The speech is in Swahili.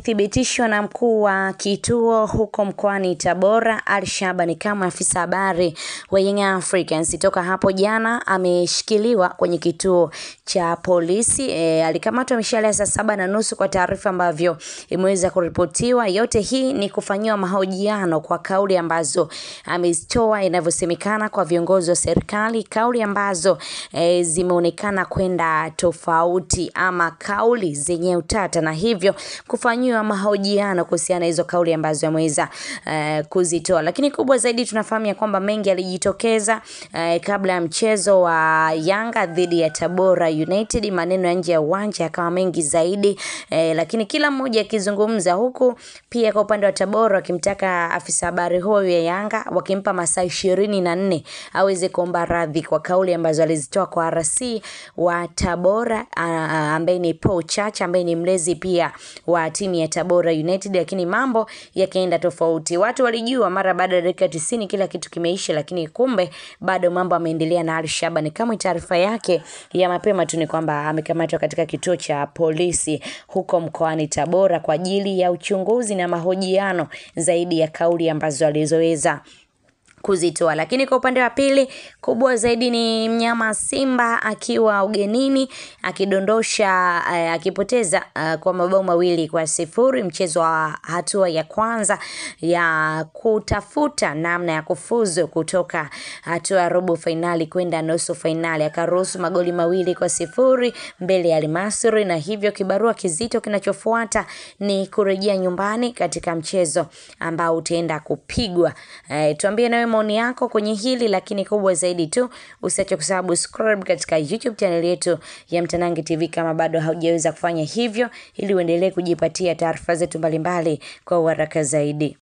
Thibitishwa na mkuu wa kituo huko mkoani Tabora, Al-Shabani kama afisa habari wa Young Africans. Toka hapo jana ameshikiliwa kwenye kituo cha polisi. Alikamatwa mishale ya saa 7:30 kwa taarifa ambavyo imeweza kuripotiwa. Yote hii ni kufanyiwa mahojiano kwa kauli ambazo amezitoa inavyosemekana kwa viongozi wa serikali, kauli ambazo zimeonekana kwenda tofauti ama kauli zenye utata, na hivyo kufanyiwa mahojiano kuhusiana hizo kauli ambazo ameweza kuzitoa. Lakini kubwa zaidi tunafahamu ya kwamba mengi yalijitokeza kabla ya mchezo wa Yanga dhidi ya Tabora United. Maneno ya nje ya uwanja yakawa mengi zaidi, lakini kila mmoja akizungumza, huku pia kwa upande wa Tabora wakimtaka afisa habari huyo ya Yanga, wakimpa masaa 24 aweze kuomba radhi kwa kauli ambazo alizitoa kwa RC wa Tabora ambaye ni Paul Chacha, ambaye ni mlezi pia wa timu ya Tabora United. Lakini mambo yakaenda tofauti. Watu walijua mara baada ya dakika 90 kila kitu kimeisha, lakini kumbe bado mambo yameendelea na Al-Shabani. Kama taarifa yake ya mapema tu ni kwamba amekamatwa katika kituo cha polisi huko mkoani Tabora kwa ajili ya uchunguzi na mahojiano zaidi ya kauli ambazo alizoweza kuzitoa. Lakini kwa upande wa pili, kubwa zaidi ni mnyama Simba akiwa ugenini akidondosha akipoteza kwa mabao 2-0 mchezo wa hatua ya kwanza ya kutafuta namna ya kufuzu kutoka hatua ya robo finali kwenda nusu finali. Akaruhusu magoli 2-0 mbele ya Al-Masry, na hivyo kibarua kizito kinachofuata ni kurejea nyumbani katika mchezo ambao utaenda kupigwa. Tuambie nawe maoni yako kwenye hili, lakini kubwa zaidi tu usiache kusubscribe katika YouTube channel yetu ya Mtanange TV kama bado haujaweza kufanya hivyo, ili uendelee kujipatia taarifa zetu mbalimbali kwa haraka zaidi.